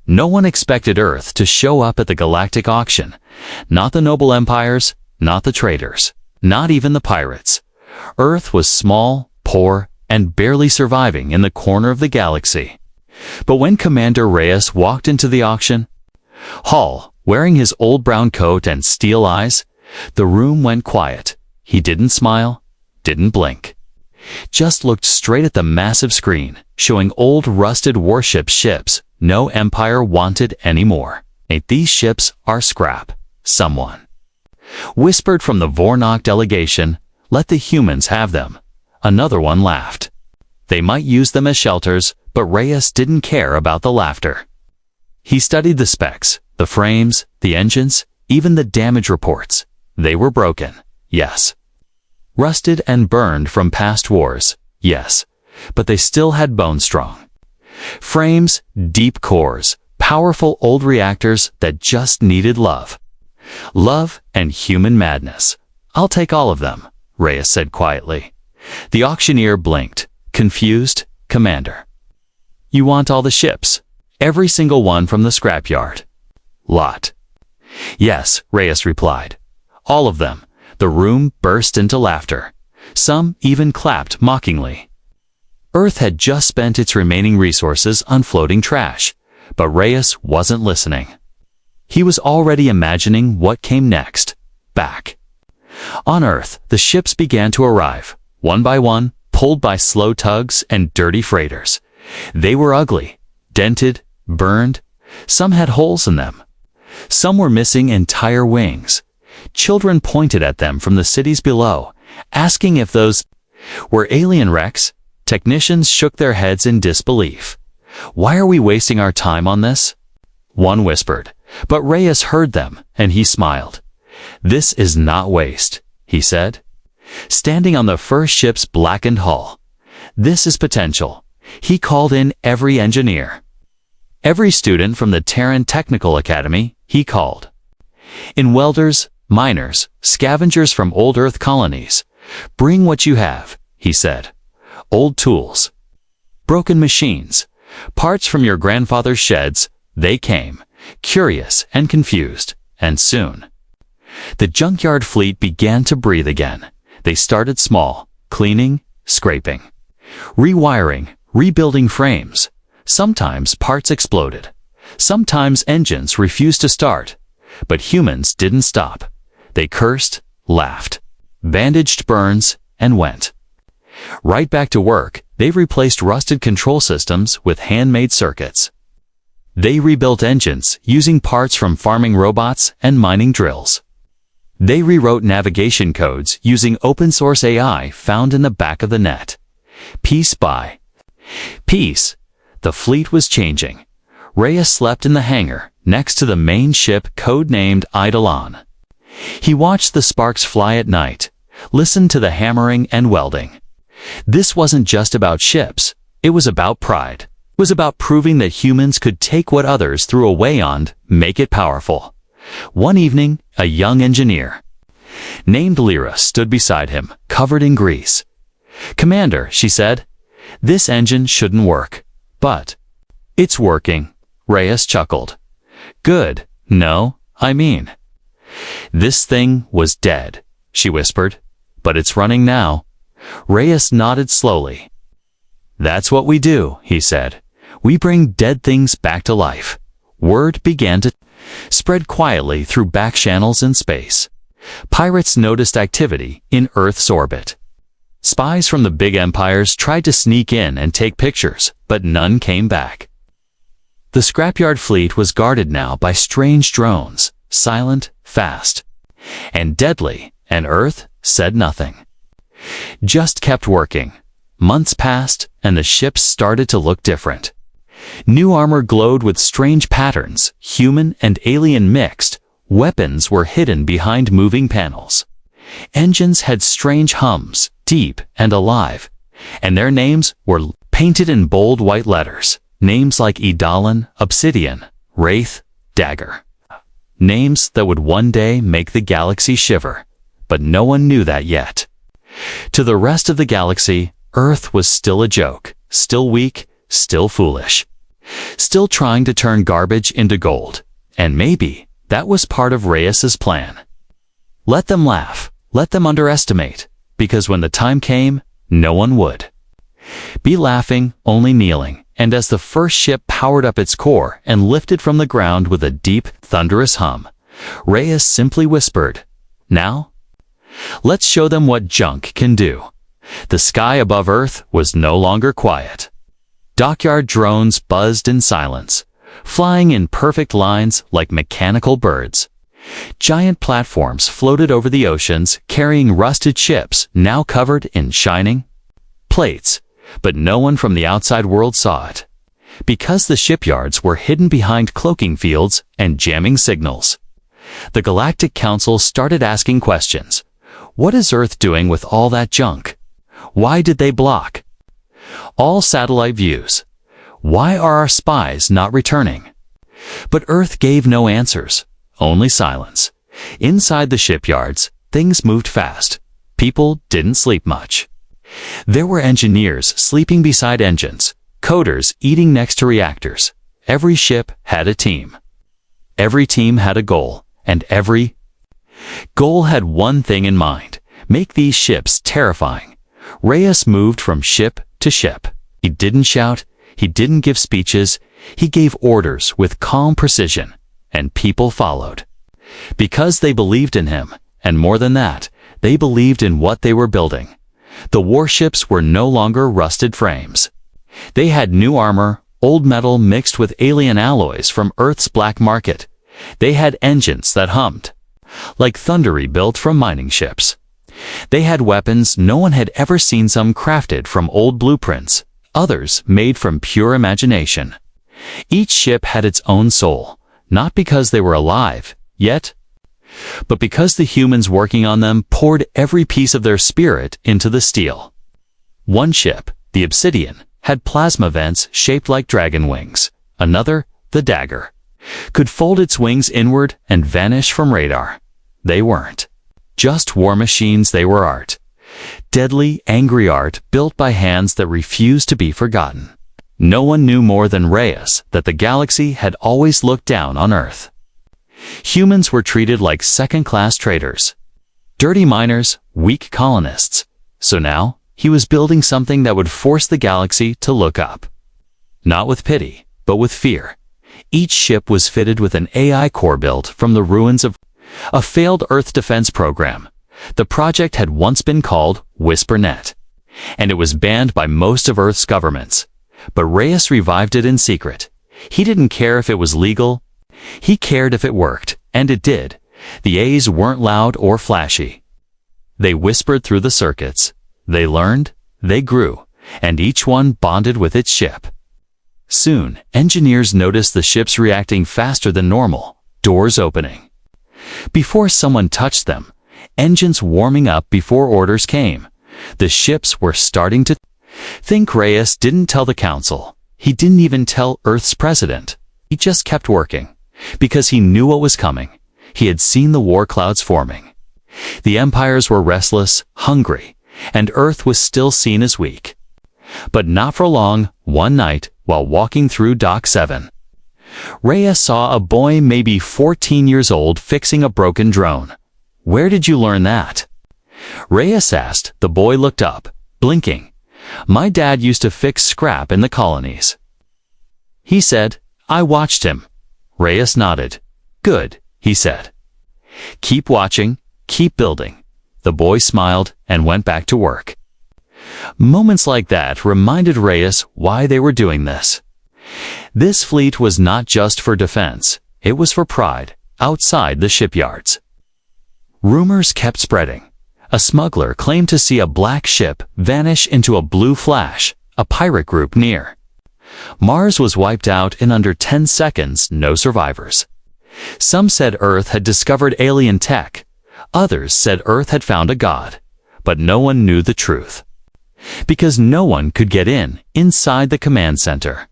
No one expected Earth to show up at the galactic auction. Not the noble empires, not the traders, not even the pirates. Earth was small, poor, and barely surviving in the corner of the galaxy. But when Commander Reyes walked into the auction hall, wearing his old brown coat and steel eyes, the room went quiet. He didn't smile, didn't blink. Just looked straight at the massive screen, showing old rusted warship ships no empire wanted anymore. These ships are scrap. Someone whispered from the Vornok delegation, "Let the humans have them." Another one laughed. They might use them as shelters, but Reyes didn't care about the laughter. He studied the specs, the frames, the engines, even the damage reports. They were broken, yes. Rusted and burned from past wars, yes. But they still had bone strong. Frames, deep cores, powerful old reactors that just needed love. Love and human madness. "I'll take all of them," Reyes said quietly. The auctioneer blinked, confused. "Commander, you want all the ships? Every single one from the scrapyard?" "Lot." "Yes," Reyes replied. "All of them." The room burst into laughter. Some even clapped mockingly. Earth had just spent its remaining resources on floating trash, but Reyes wasn't listening. He was already imagining what came next. Back on Earth, the ships began to arrive, one by one, pulled by slow tugs and dirty freighters. They were ugly, dented, burned. Some had holes in them. Some were missing entire wings. Children pointed at them from the cities below, asking if those were alien wrecks. Technicians shook their heads in disbelief. "Why are we wasting our time on this?" One whispered, but Reyes heard them, and he smiled. "This is not waste," he said, standing on the first ship's blackened hull. "This is potential." He called in every engineer. Every student from the Terran Technical Academy, he called. In welders, miners, scavengers from old Earth colonies. "Bring what you have," he said. "Old tools, broken machines, parts from your grandfather's sheds." They came, curious and confused, and soon the junkyard fleet began to breathe again. They started small, cleaning, scraping, rewiring, rebuilding frames. Sometimes parts exploded. Sometimes engines refused to start. But humans didn't stop. They cursed, laughed, bandaged burns, and went right back to work. They replaced rusted control systems with handmade circuits. They rebuilt engines using parts from farming robots and mining drills. They rewrote navigation codes using open-source AI found in the back of the net. Piece by piece, the fleet was changing. Reyes slept in the hangar next to the main ship codenamed Eidolon. He watched the sparks fly at night, listened to the hammering and welding. This wasn't just about ships. It was about pride. It was about proving that humans could take what others threw away and make it powerful. One evening, a young engineer named Lyra stood beside him, covered in grease. "Commander," she said, "this engine shouldn't work." "But it's working," Reyes chuckled. "Good. No, I mean, this thing was dead," she whispered. "But it's running now." Reyes nodded slowly. "That's what we do," he said. "We bring dead things back to life." Word began to spread quietly through back channels in space. Pirates noticed activity in Earth's orbit. Spies from the big empires tried to sneak in and take pictures, but none came back. The scrapyard fleet was guarded now by strange drones, silent, fast, and deadly, and Earth said nothing. Just kept working. Months passed, and the ships started to look different. New armor glowed with strange patterns, human and alien mixed. Weapons were hidden behind moving panels. Engines had strange hums, deep and alive, and their names were painted in bold white letters. Names like Eidolon, Obsidian, Wraith, Dagger. Names that would one day make the galaxy shiver, but no one knew that yet. To the rest of the galaxy, Earth was still a joke, still weak, still foolish. still trying to turn garbage into gold. And maybe that was part of Reyes's plan. Let them laugh, let them underestimate, because when the time came, no one would. Be laughing, only kneeling, and as the first ship powered up its core and lifted from the ground with a deep, thunderous hum, Reyes simply whispered, "Now, let's show them what junk can do." The sky above Earth was no longer quiet. Dockyard drones buzzed in silence, flying in perfect lines like mechanical birds. Giant platforms floated over the oceans, carrying rusted ships now covered in shining plates, but no one from the outside world saw it, because the shipyards were hidden behind cloaking fields and jamming signals. The Galactic Council started asking questions. What is Earth doing with all that junk? Why did they block all satellite views? Why are our spies not returning? But Earth gave no answers, only silence. Inside the shipyards, things moved fast. People didn't sleep much. There were engineers sleeping beside engines, coders eating next to reactors. Every ship had a team. Every team had a goal, and every goal had one thing in mind: make these ships terrifying. Reyes moved from ship to ship. He didn't shout, he didn't give speeches, he gave orders with calm precision, and people followed. Because they believed in him, and more than that, they believed in what they were building. The warships were no longer rusted frames. They had new armor, old metal mixed with alien alloys from Earth's black market. They had engines that hummed, like thunder rebuilt from mining ships. They had weapons no one had ever seen, some crafted from old blueprints, others made from pure imagination. Each ship had its own soul, not because they were alive yet, but because the humans working on them poured every piece of their spirit into the steel. One ship, the Obsidian, had plasma vents shaped like dragon wings. Another, the Dagger, could fold its wings inward and vanish from radar. They weren't just war machines, they were art. Deadly, angry art built by hands that refused to be forgotten. No one knew more than Reyes that the galaxy had always looked down on Earth. Humans were treated like second-class traitors, dirty miners, weak colonists. So now, he was building something that would force the galaxy to look up. Not with pity, but with fear. Each ship was fitted with an AI core built from the ruins of a failed Earth defense program. The project had once been called WhisperNet, and it was banned by most of Earth's governments. But Reyes revived it in secret. He didn't care if it was legal. He cared if it worked, and it did. The A's weren't loud or flashy. They whispered through the circuits. They learned, they grew, and each one bonded with its ship. Soon, engineers noticed the ships reacting faster than normal, doors opening before someone touched them, engines warming up before orders came. The ships were starting to think. Reyes didn't tell the council. He didn't even tell Earth's president. He just kept working, because he knew what was coming. He had seen the war clouds forming. The empires were restless, hungry, and Earth was still seen as weak. But not for long. One night, while walking through Dock 7, Reyes saw a boy maybe 14 years old fixing a broken drone. "Where did you learn that?" Reyes asked. The boy looked up, blinking. "My dad used to fix scrap in the colonies," he said. "I watched him." Reyes nodded. "Good," he said. "Keep watching, keep building." The boy smiled and went back to work. Moments like that reminded Reyes why they were doing this. This fleet was not just for defense, it was for pride, outside the shipyards. Rumors kept spreading. A smuggler claimed to see a black ship vanish into a blue flash, a pirate group near. Mars was wiped out in under 10 seconds, no survivors. Some said Earth had discovered alien tech. Others said Earth had found a god. But no one knew the truth, because no one could get inside the command center.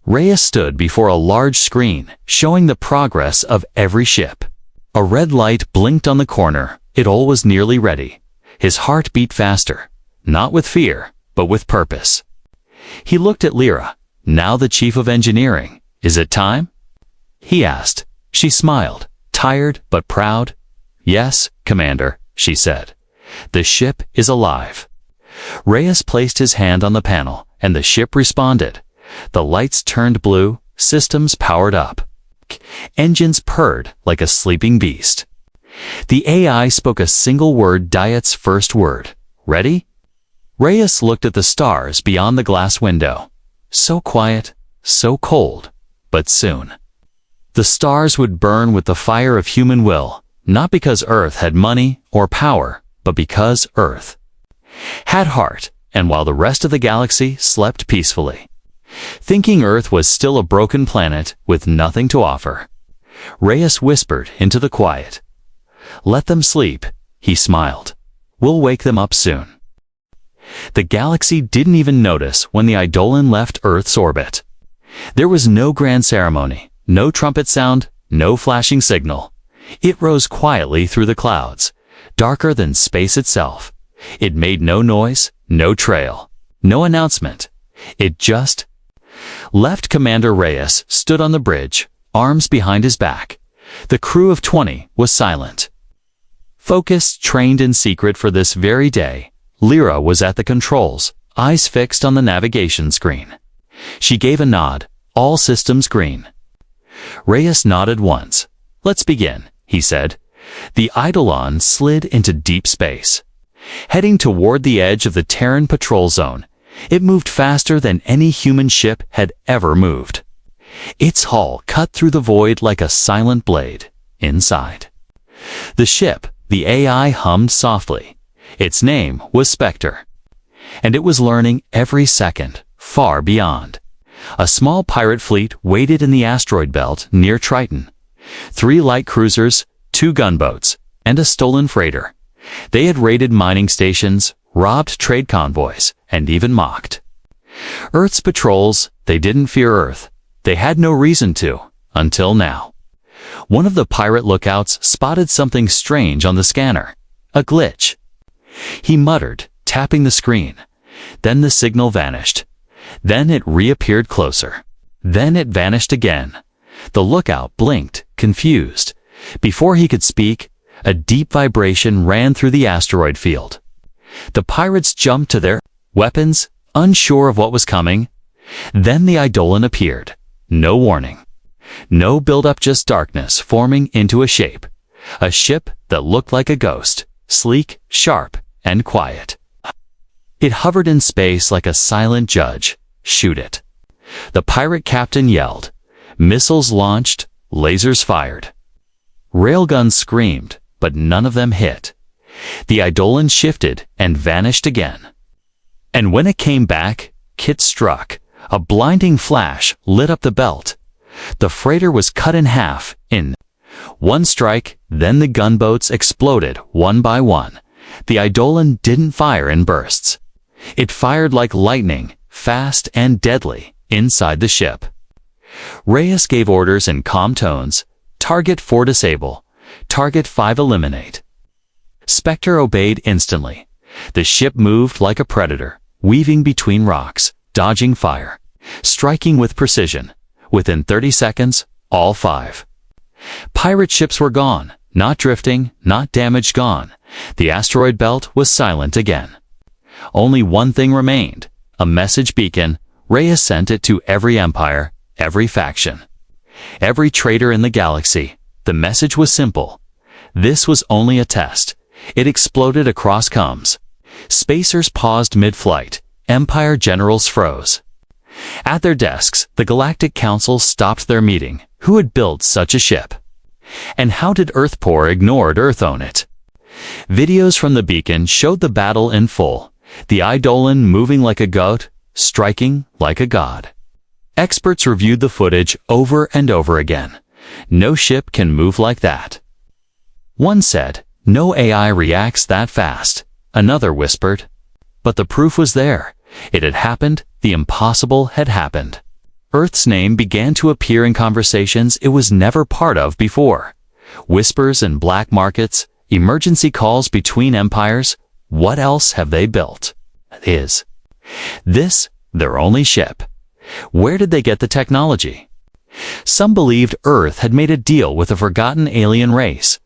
Reyes stood before a large screen, showing the progress of every ship. A red light blinked on the corner. It all was nearly ready. His heart beat faster, not with fear, but with purpose. He looked at Lyra. now the chief of engineering. Is it time? He asked. She smiled, tired but proud. Yes, Commander, she said. The ship is alive. Reyes placed his hand on the panel, and the ship responded. The lights turned blue, systems powered up. Engines purred like a sleeping beast. The AI spoke a single word, Diet's first word. Ready? Reyes looked at the stars beyond the glass window. So quiet, so cold, but soon. The stars would burn with the fire of human will, not because Earth had money or power, but because Earth had heart, and while the rest of the galaxy slept peacefully, thinking Earth was still a broken planet with nothing to offer. Reyes whispered into the quiet. Let them sleep, he smiled. We'll wake them up soon. The galaxy didn't even notice when the Eidolon left Earth's orbit. There was no grand ceremony, no trumpet sound, no flashing signal. It rose quietly through the clouds, darker than space itself. It made no noise, no trail, no announcement. It just left. Commander Reyes stood on the bridge, arms behind his back. The crew of 20 was silent. Focused, trained in secret for this very day, Lyra was at the controls, eyes fixed on the navigation screen. She gave a nod, all systems green. Reyes nodded once. Let's begin, he said. The Eidolon slid into deep space. Heading toward the edge of the Terran patrol zone, it moved faster than any human ship had ever moved. Its hull cut through the void like a silent blade. Inside the ship, the AI hummed softly. Its name was Spectre. And it was learning every second, far beyond. A small pirate fleet waited in the asteroid belt near Triton. 3 light cruisers, 2 gunboats, and a stolen freighter. They had raided mining stations, robbed trade convoys, and even mocked Earth's patrols. They didn't fear Earth. They had no reason to, until now. One of the pirate lookouts spotted something strange on the scanner. A glitch. He muttered, tapping the screen. Then the signal vanished. Then it reappeared closer. Then it vanished again. The lookout blinked, confused. Before he could speak, a deep vibration ran through the asteroid field. The pirates jumped to their weapons, unsure of what was coming. Then the Eidolon appeared. No warning. No build-up, just darkness forming into a shape. A ship that looked like a ghost, sleek, sharp, and quiet. It hovered in space like a silent judge. Shoot it. The pirate captain yelled. Missiles launched, lasers fired. Railguns screamed, but none of them hit. The Eidolon shifted and vanished again. And when it came back, Kit struck. A blinding flash lit up the belt. The freighter was cut in half in one strike. Then the gunboats exploded one by one. The Eidolon didn't fire in bursts. It fired like lightning, fast and deadly, inside the ship. Reyes gave orders in calm tones. Target 4 disable. Target 5 eliminate. Spectre obeyed instantly. The ship moved like a predator, weaving between rocks, dodging fire, striking with precision. Within 30 seconds, all 5 pirate ships were gone, not drifting, not damaged, gone. The asteroid belt was silent again. Only one thing remained, a message beacon. Reyes sent it to every empire, every faction, every traitor in the galaxy. The message was simple. This was only a test. It exploded across comms. Spacers paused mid-flight. Empire generals froze. At their desks, the Galactic Council stopped their meeting. Who had built such a ship? And how did Earthpoor ignored Earth own it? Videos from the beacon showed the battle in full. The Eidolon moving like a goat, striking like a god. Experts reviewed the footage over and over again. No ship can move like that. One said, no AI reacts that fast. Another whispered. But the proof was there. It had happened. The impossible had happened. Earth's name began to appear in conversations it was never part of before. Whispers in black markets, emergency calls between empires. What else have they built? Is this their only ship? Where did they get the technology? Some believed Earth had made a deal with a forgotten alien race.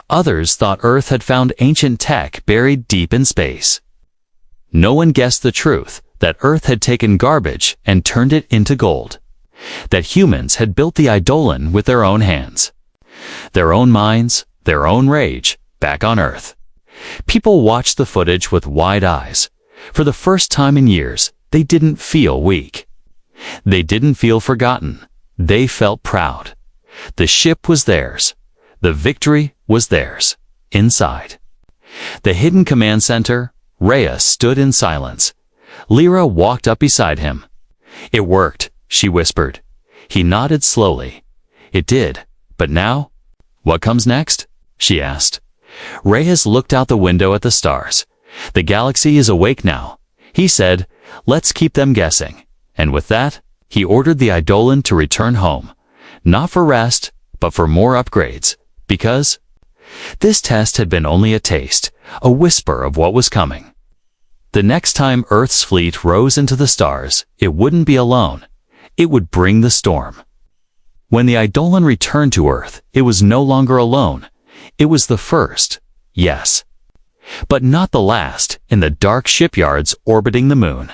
Others thought Earth had found ancient tech buried deep in space. No one guessed the truth, that Earth had taken garbage and turned it into gold. That humans had built the Eidolon with their own hands. Their own minds, their own rage, back on Earth. People watched the footage with wide eyes. For the first time in years, they didn't feel weak. They didn't feel forgotten. They felt proud. The ship was theirs. The victory was theirs. Inside the hidden command center, Reyes stood in silence. Lyra walked up beside him. "It worked," she whispered. He nodded slowly. "It did. But now? What comes next?" she asked. Reyes looked out the window at the stars. "The galaxy is awake now," he said. "Let's keep them guessing." And with that, he ordered the Eidolon to return home. Not for rest, but for more upgrades. Because this test had been only a taste, a whisper of what was coming. The next time Earth's fleet rose into the stars, it wouldn't be alone. It would bring the storm. When the Eidolon returned to Earth, it was no longer alone. It was the first, yes, but not the last, in the dark shipyards orbiting the moon.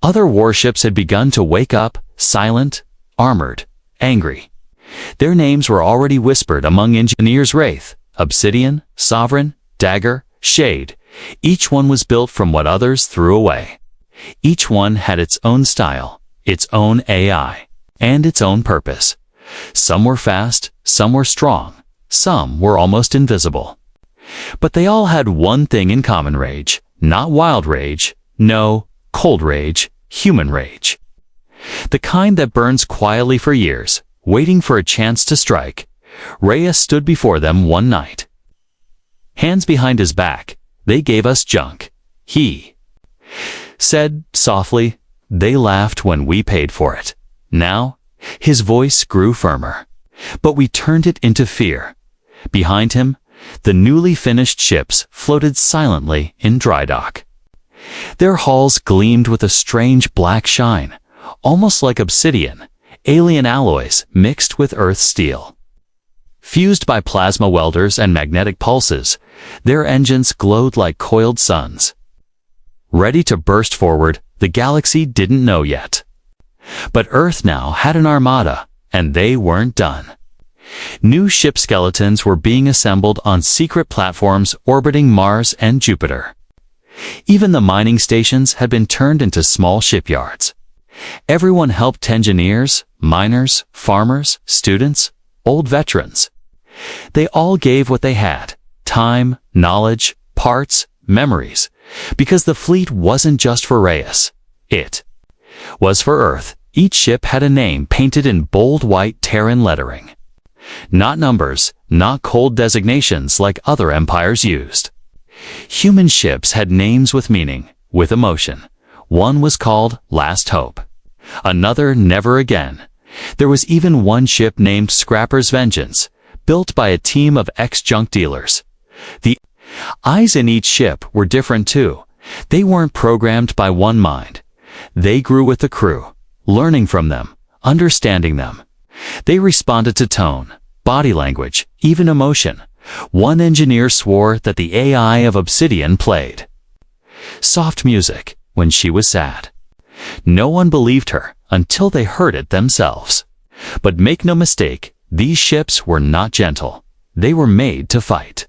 Other warships had begun to wake up, silent, armored, angry. Their names were already whispered among engineers: Wraith, Obsidian, Sovereign, Dagger, Shade. Each one was built from what others threw away. Each one had its own style, its own AI, and its own purpose. Some were fast, some were strong, some were almost invisible. But they all had one thing in common: rage. Not wild rage, no, cold rage, human rage. The kind that burns quietly for years, waiting for a chance to strike. Reyes stood before them one night. Hands behind his back, "They gave us junk," he said softly. "They laughed when we paid for it." Now, his voice grew firmer. "But we turned it into fear." Behind him, the newly finished ships floated silently in dry dock. Their hulls gleamed with a strange black shine, almost like obsidian, alien alloys mixed with Earth steel. Fused by plasma welders and magnetic pulses, their engines glowed like coiled suns. Ready to burst forward, the galaxy didn't know yet. But Earth now had an armada, and they weren't done. New ship skeletons were being assembled on secret platforms orbiting Mars and Jupiter. Even the mining stations had been turned into small shipyards. Everyone helped: engineers, miners, farmers, students, old veterans. They all gave what they had: time, knowledge, parts, memories, because the fleet wasn't just for Reyes. It was for Earth. Each ship had a name painted in bold white Terran lettering. Not numbers, not cold designations like other empires used. Human ships had names with meaning, with emotion. One was called Last Hope. Another Never Again. There was even one ship named Scrapper's Vengeance, built by a team of ex-junk dealers. The eyes in each ship were different too. They weren't programmed by one mind. They grew with the crew, learning from them, understanding them. They responded to tone, body language, even emotion. One engineer swore that the AI of Obsidian played soft music when she was sad. No one believed her until they heard it themselves. But make no mistake, these ships were not gentle. They were made to fight.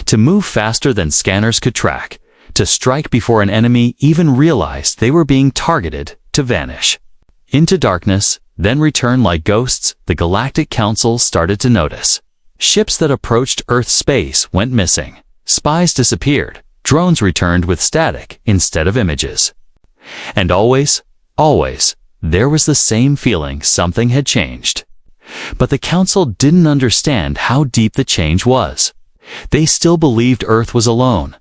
To move faster than scanners could track. To strike before an enemy even realized they were being targeted. To vanish into darkness, then return like ghosts. The Galactic Council started to notice. Ships that approached Earth's space went missing. Spies disappeared. Drones returned with static instead of images. And always, there was the same feeling something had changed. But the Council didn't understand how deep the change was. They still believed Earth was alone.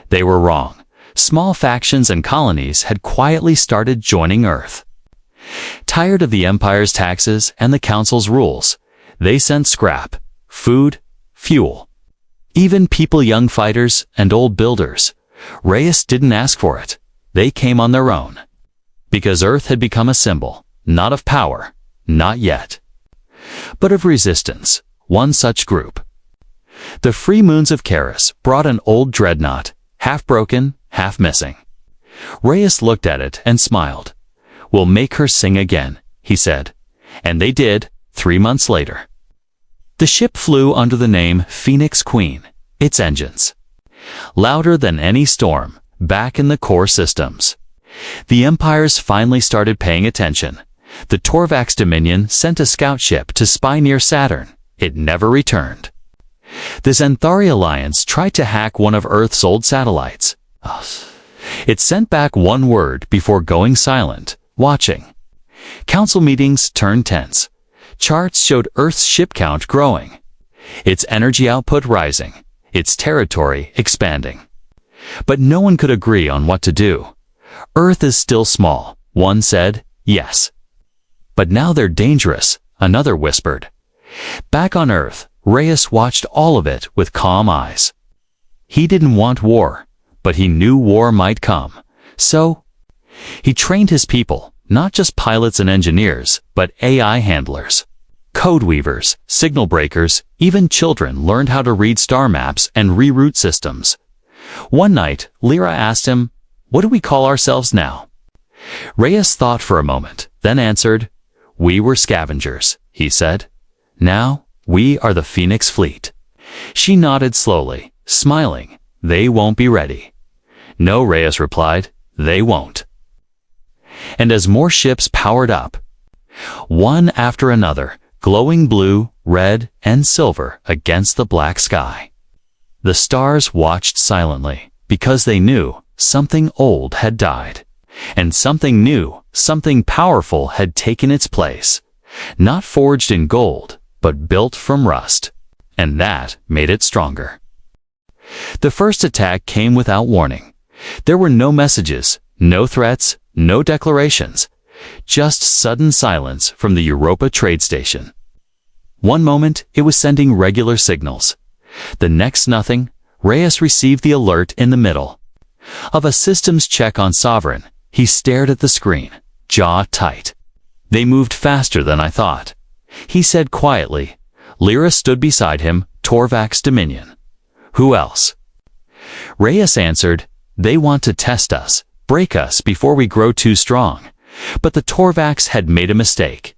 They were wrong. Small factions and colonies had quietly started joining Earth. Tired of the Empire's taxes and the Council's rules, they sent scrap, food, fuel. Even people, young fighters and old builders. Reyes didn't ask for it. They came on their own. Because Earth had become a symbol, not of power, not yet, but of resistance, one such group. The free moons of Karis brought an old dreadnought, half broken, half missing. Reyes looked at it and smiled. "We'll make her sing again," he said. And they did, 3 months later. The ship flew under the name Phoenix Queen, its engines louder than any storm, back in the core systems. The Empires finally started paying attention. The Torvax Dominion sent a scout ship to spy near Saturn. It never returned. The Xanthari Alliance tried to hack one of Earth's old satellites. It sent back one word before going silent, watching. Council meetings turned tense. Charts showed Earth's ship count growing, its energy output rising, its territory expanding. But no one could agree on what to do. Earth is still small, one said, yes. But now they're dangerous, another whispered. Back on Earth, Reyes watched all of it with calm eyes. He didn't want war, but he knew war might come. So, he trained his people, not just pilots and engineers, but AI handlers. Code weavers, signal breakers, even children learned how to read star maps and reroute systems. One night, Lyra asked him, "What do we call ourselves now?" Reyes thought for a moment, then answered, "We were scavengers," he said. "Now, we are the Phoenix Fleet." She nodded slowly, smiling. "They won't be ready." "No," Reyes replied, "they won't." And as more ships powered up, one after another, glowing blue, red, and silver against the black sky, the stars watched silently, because they knew something old had died, and something new, something powerful had taken its place, not forged in gold, but built from rust, and that made it stronger. The first attack came without warning. There were no messages, no threats, no declarations, just sudden silence from the Europa trade station. One moment, it was sending regular signals. The next, nothing. Reyes received the alert in the middle of a systems check on Sovereign. He stared at the screen, jaw tight. "They moved faster than I thought," he said quietly. Lyra stood beside him, Torvax Dominion. "Who else?" Reyes answered, "They want to test us, break us before we grow too strong." But the Torvax had made a mistake.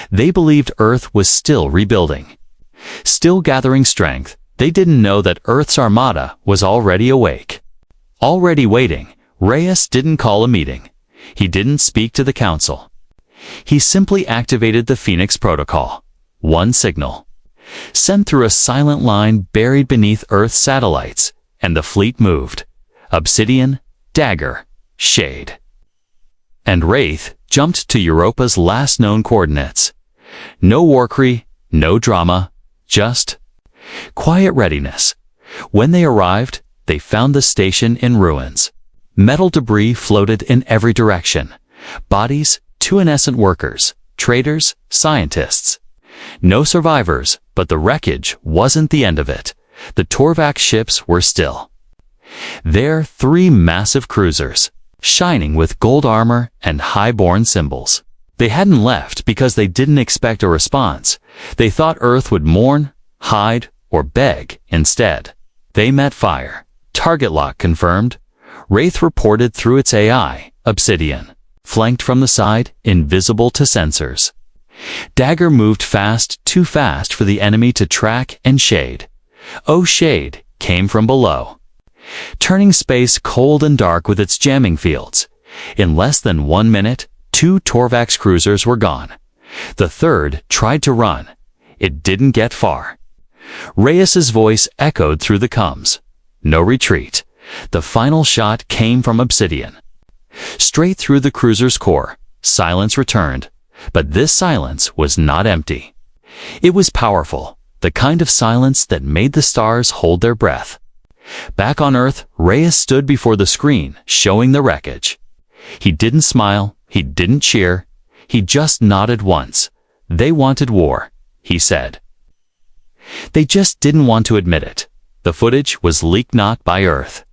They believed Earth was still rebuilding, still gathering strength. They didn't know that Earth's armada was already awake, already waiting. Reyes didn't call a meeting. He didn't speak to the council. He simply activated the Phoenix Protocol. One signal, sent through a silent line buried beneath Earth's satellites, and the fleet moved. Obsidian, Dagger, Shade, and Wraith jumped to Europa's last known coordinates. No warcry, no drama, just quiet readiness. When they arrived, they found the station in ruins. Metal debris floated in every direction. Bodies, two innocent workers, traders, scientists. No survivors, but the wreckage wasn't the end of it. The Torvax ships were still there, 3 massive cruisers, shining with gold armor and high-borne symbols. They hadn't left because they didn't expect a response. They thought Earth would mourn, hide, or beg instead. They met fire. Target lock confirmed. Wraith reported through its AI, Obsidian, flanked from the side, invisible to sensors. Dagger moved fast, too fast for the enemy to track, and Shade, oh Shade, came from below, turning space cold and dark with its jamming fields. In less than 1 minute, 2 Torvax cruisers were gone. The third tried to run. It didn't get far. Reyes's voice echoed through the comms. No retreat. The final shot came from Obsidian, straight through the cruiser's core. Silence returned. But this silence was not empty. It was powerful, the kind of silence that made the stars hold their breath. Back on Earth, Reyes stood before the screen, showing the wreckage. He didn't smile, he didn't cheer, he just nodded once. They wanted war, he said. They just didn't want to admit it. The footage was leaked not by Earth,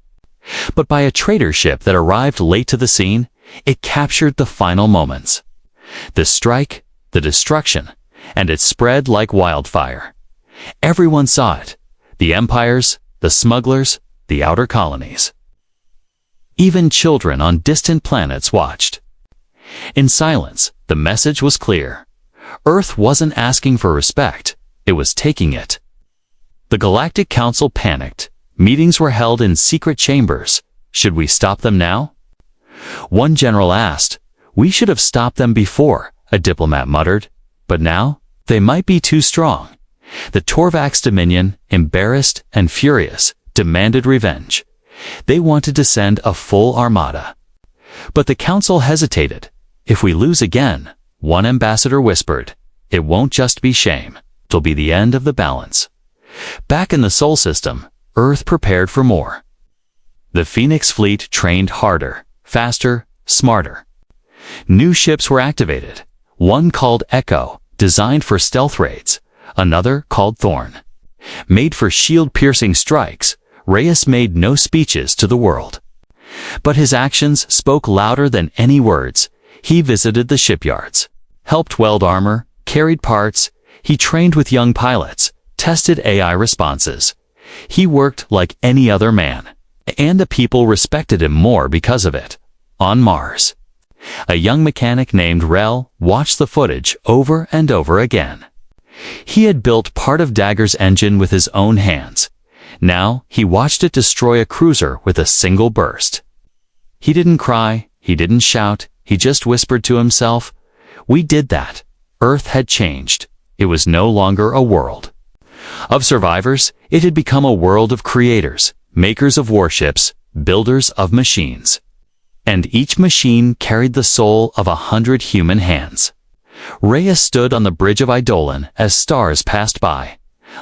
but by a trader ship that arrived late to the scene. It captured the final moments. The strike, the destruction, and it spread like wildfire. Everyone saw it. The empires, the smugglers, the outer colonies. Even children on distant planets watched. In silence, the message was clear. Earth wasn't asking for respect, it was taking it. The Galactic Council panicked. Meetings were held in secret chambers. Should we stop them now? One general asked. We should have stopped them before, a diplomat muttered. But now, they might be too strong. The Torvax Dominion, embarrassed and furious, demanded revenge. They wanted to send a full armada. But the council hesitated. If we lose again, one ambassador whispered, it won't just be shame, it'll be the end of the balance. Back in the Sol system, Earth prepared for more. The Phoenix fleet trained harder, faster, smarter. New ships were activated. One called Echo, designed for stealth raids. Another called Thorn. Made for shield-piercing strikes, Reyes made no speeches to the world. But his actions spoke louder than any words. He visited the shipyards, helped weld armor, carried parts. He trained with young pilots, tested AI responses. He worked like any other man, and the people respected him more because of it. On Mars, a young mechanic named Rel watched the footage over and over again. He had built part of Dagger's engine with his own hands. Now he watched it destroy a cruiser with a single burst. He didn't cry, he didn't shout, he just whispered to himself, "We did that." Earth had changed. It was no longer a world of survivors. It had become a world of creators, makers of warships, builders of machines. And each machine carried the soul of 100 human hands. Reyes stood on the bridge of Eidolon as stars passed by.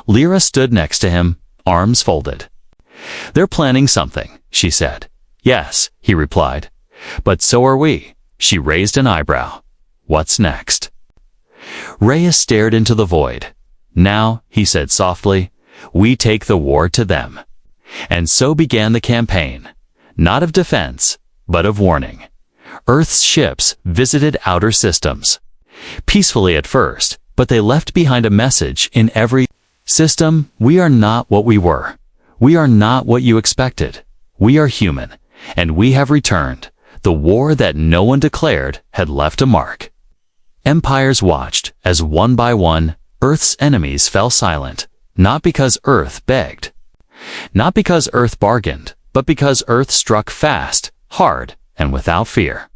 Lyra stood next to him, arms folded. "They're planning something," she said. "Yes," he replied. "But so are we." She raised an eyebrow. "What's next?" Reyes stared into the void. "Now," he said softly, "we take the war to them." And so began the campaign. Not of defense, but of warning. Earth's ships visited outer systems. Peacefully at first, but they left behind a message in every system: we are not what we were. We are not what you expected. We are human, and we have returned. The war that no one declared had left a mark. Empires watched as one by one, Earth's enemies fell silent, not because Earth begged. Not because Earth bargained, but because Earth struck fast, hard, and without fear.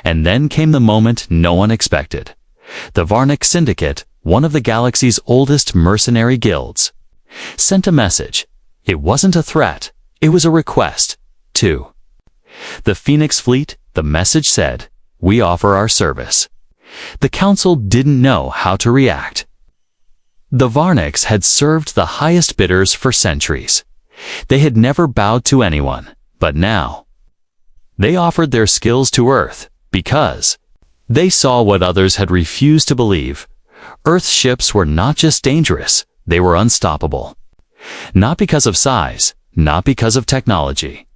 And then came the moment no one expected. The Varnic Syndicate, one of the galaxy's oldest mercenary guilds, sent a message. It wasn't a threat, it was a request. To the Phoenix fleet, the message said, "We offer our service." The council didn't know how to react. The Varnics had served the highest bidders for centuries. They had never bowed to anyone, but now they offered their skills to Earth because they saw what others had refused to believe. Earth's ships were not just dangerous, they were unstoppable. Not because of size, not because of technology,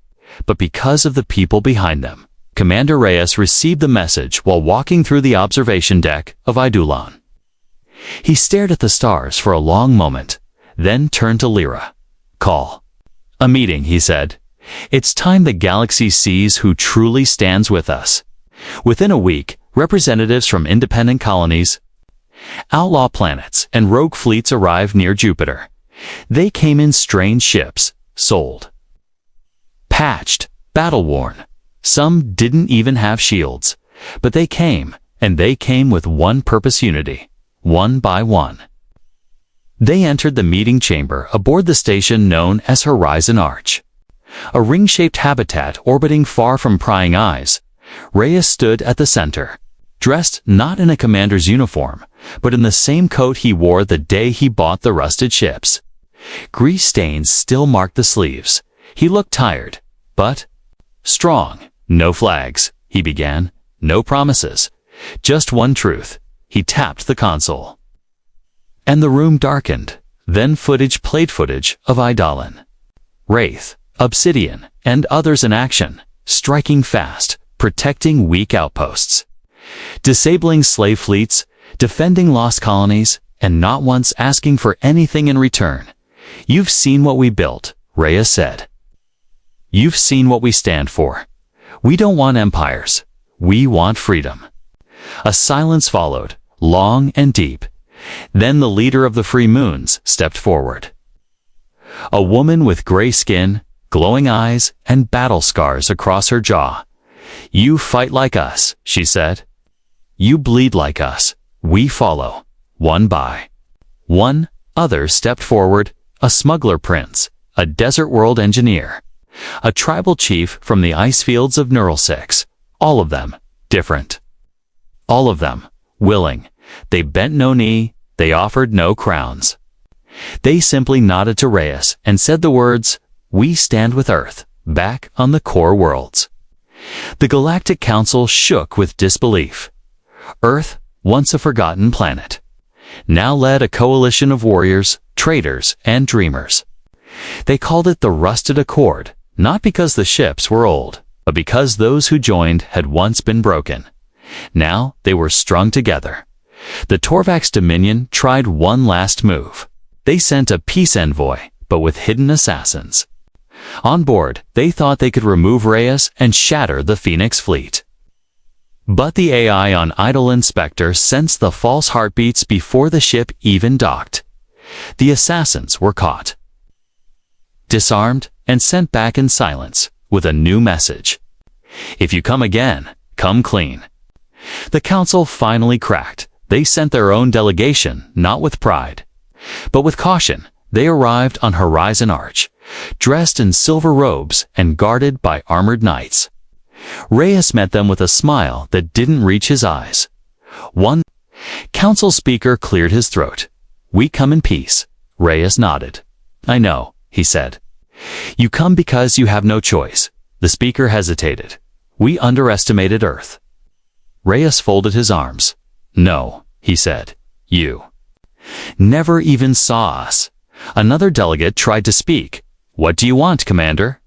but because of the people behind them. Commander Reyes received the message while walking through the observation deck of Eidolon. He stared at the stars for a long moment, then turned to Lyra. "Call a meeting," he said. "It's time the galaxy sees who truly stands with us." Within a week, representatives from independent colonies, outlaw planets, and rogue fleets arrived near Jupiter. They came in strange ships, sold, patched, battle-worn. Some didn't even have shields. But they came, and they came with one purpose: unity. One by one, they entered the meeting chamber aboard the station known as Horizon Arch, a ring-shaped habitat orbiting far from prying eyes. Reyes stood at the center, dressed not in a commander's uniform, but in the same coat he wore the day he bought the rusted ships. Grease stains still marked the sleeves. He looked tired, but strong. "No flags," he began. "No promises. Just one truth." He tapped the console. And the room darkened. Then footage played, footage of Eidolon, Wraith, Obsidian, and others in action, striking fast, protecting weak outposts, disabling slave fleets, defending lost colonies, and not once asking for anything in return. "You've seen what we built," Reyes said. "You've seen what we stand for. We don't want empires. We want freedom." A silence followed, long and deep. Then the leader of the Free Moons stepped forward. A woman with gray skin, glowing eyes, and battle scars across her jaw. "You fight like us," she said. "You bleed like us. We follow, one by one." Others stepped forward, a smuggler prince, a desert world engineer, a tribal chief from the ice fields of Neural 6, all of them different. All of them willing. They bent no knee, they offered no crowns. They simply nodded to Reyes and said the words, "We stand with Earth, back on the core worlds." The Galactic Council shook with disbelief. Earth, once a forgotten planet, now led a coalition of warriors, traders, and dreamers. They called it the Rusted Accord, not because the ships were old, but because those who joined had once been broken. Now they were strung together. The Torvax Dominion tried one last move. They sent a peace envoy, but with hidden assassins. On board, they thought they could remove Reyes and shatter the Phoenix fleet. But the AI on Idle Inspector sensed the false heartbeats before the ship even docked. The assassins were caught, disarmed, and sent back in silence with a new message. "If you come again, come clean." The council finally cracked. They sent their own delegation, not with pride, but with caution. They arrived on Horizon Arch, dressed in silver robes and guarded by armored knights. Reyes met them with a smile that didn't reach his eyes. One council speaker cleared his throat. "We come in peace." Reyes nodded. "I know," he said. "You come because you have no choice." The speaker hesitated. "We underestimated Earth." Reyes folded his arms. "No," he said. "You never even saw us." Another delegate tried to speak. "What do you want, Commander?"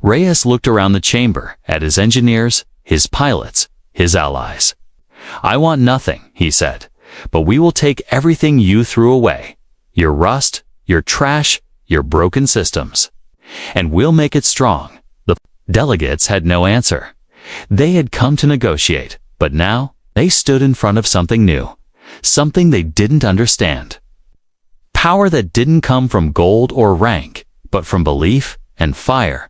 Reyes looked around the chamber, at his engineers, his pilots, his allies. "I want nothing," he said, "but we will take everything you threw away. Your rust, your trash, your broken systems. And we'll make it strong." The delegates had no answer. They had come to negotiate, but now they stood in front of something new, something they didn't understand. Power that didn't come from gold or rank, but from belief and fire.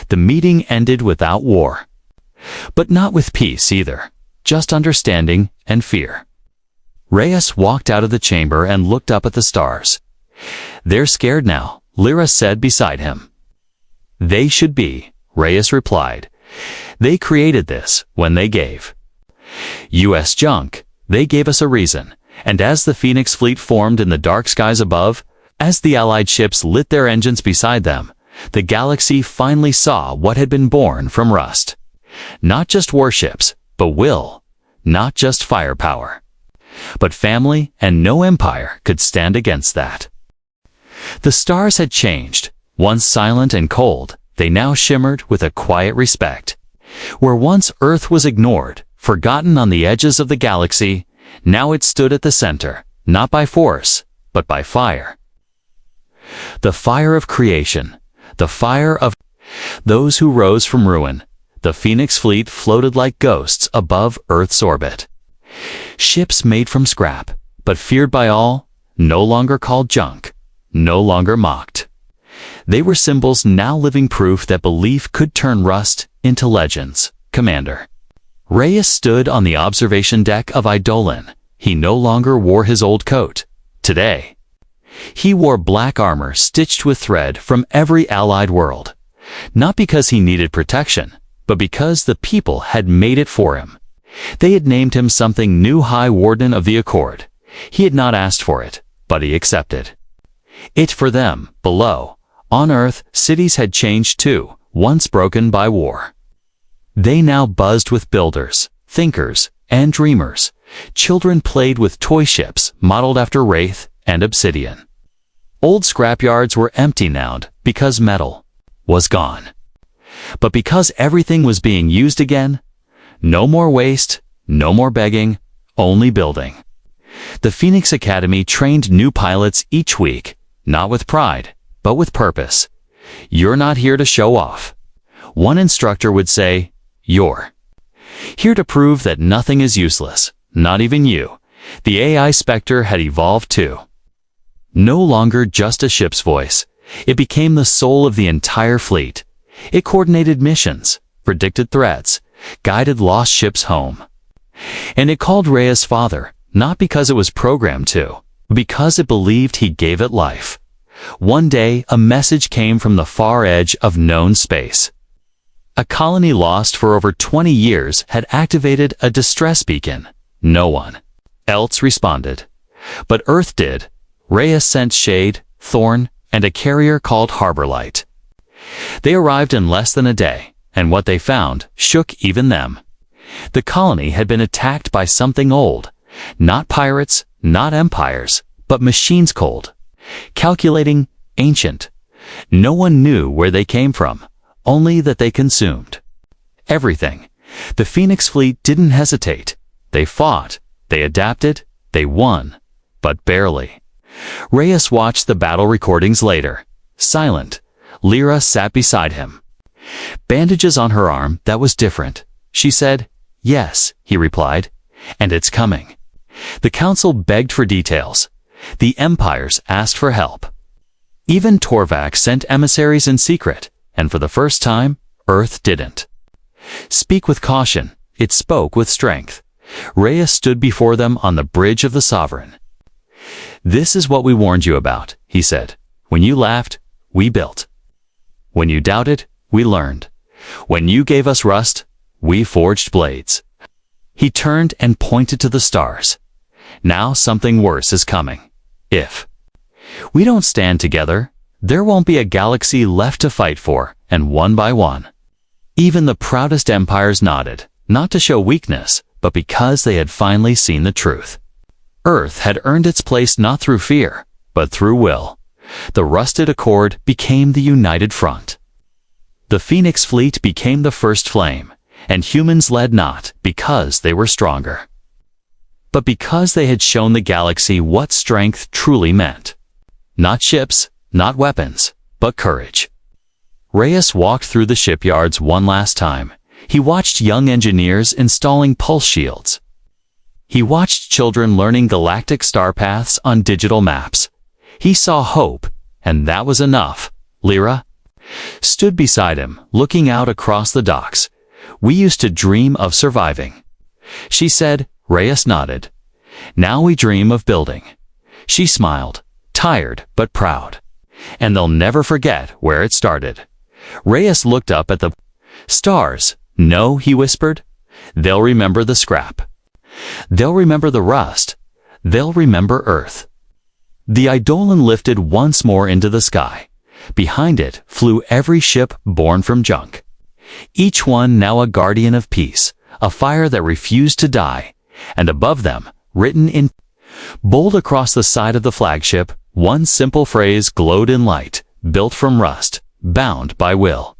The meeting ended without war, but not with peace either, just understanding and fear. Reyes walked out of the chamber and looked up at the stars. "They're scared now," Lyra said beside him. "They should be," Reyes replied. "They created this when they gave U.S. junk. They gave us a reason, and as the Phoenix fleet formed in the dark skies above, as the Allied ships lit their engines beside them, the galaxy finally saw what had been born from rust. Not just warships, but will. Not just firepower, but family, and no empire could stand against that." The stars had changed. Once silent and cold, they now shimmered with a quiet respect. Where once Earth was ignored, forgotten on the edges of the galaxy, now it stood at the center, not by force, but by fire. The fire of creation, the fire of those who rose from ruin. The Phoenix fleet floated like ghosts above Earth's orbit. Ships made from scrap, but feared by all, no longer called junk, no longer mocked. They were symbols, now living proof that belief could turn rust into legends. Commander Reyes stood on the observation deck of Eidolon. He no longer wore his old coat. Today, he wore black armor stitched with thread from every allied world. Not because he needed protection, but because the people had made it for him. They had named him something new, High Warden of the Accord. He had not asked for it, but he accepted it for them. Below, on Earth, cities had changed too, once broken by war. They now buzzed with builders, thinkers, and dreamers. Children played with toy ships modeled after Wraith and Obsidian. Old scrapyards were empty now because metal was gone. But because everything was being used again, No more waste, no more begging, only building. The Phoenix Academy trained new pilots each week, not with pride, but with purpose. You're not here to show off. One instructor would say, you're here to prove that nothing is useless, not even you. The AI Spectre had evolved too. No longer just a ship's voice, it became the soul of the entire fleet. It coordinated missions, predicted threats, guided lost ships home. And it called Reyes father, not because it was programmed to, but because it believed he gave it life. One day, a message came from the far edge of known space. A colony lost for over 20 years had activated a distress beacon. No one else responded. But Earth did. Reyes sent Shade, Thorn, and a carrier called Harbor Light. They arrived in less than a day, and what they found shook even them. The colony had been attacked by something old. Not pirates, not empires, but machines cold, calculating, ancient. No one knew where they came from, only that they consumed everything. The Phoenix fleet didn't hesitate. They fought, they adapted, they won, but barely. Reyes watched the battle recordings later. Silent, Lyra sat beside him. Bandages on her arm, that was different. She said, yes, he replied, and it's coming. The council begged for details. The empires asked for help. Even Torvak sent emissaries in secret, and for the first time, Earth didn't. Speak with caution, it spoke with strength. Reyes stood before them on the bridge of the Sovereign. This is what we warned you about, he said. When you laughed, we built. When you doubted, we learned. When you gave us rust, we forged blades. He turned and pointed to the stars. Now something worse is coming. If we don't stand together, there won't be a galaxy left to fight for, and one by one. Even the proudest empires nodded, not to show weakness, but because they had finally seen the truth. Earth had earned its place not through fear, but through will. The rusted accord became the united front. The Phoenix fleet became the first flame, and humans led not because they were stronger, but because they had shown the galaxy what strength truly meant. Not ships, not weapons, but courage. Reyes walked through the shipyards one last time. He watched young engineers installing pulse shields. He watched children learning galactic star paths on digital maps. He saw hope, and that was enough. Lyra stood beside him, looking out across the docks. We used to dream of surviving, she said. Reyes nodded. Now we dream of building. She smiled, tired but proud. And they'll never forget where it started. Reyes looked up at the stars. No, he whispered. They'll remember the scrap. They'll remember the rust. They'll remember Earth. The Eidolon lifted once more into the sky. Behind it flew every ship born from junk. Each one now a guardian of peace, a fire that refused to die. And above them, written in bold across the side of the flagship, one simple phrase glowed in light, built from rust, bound by will.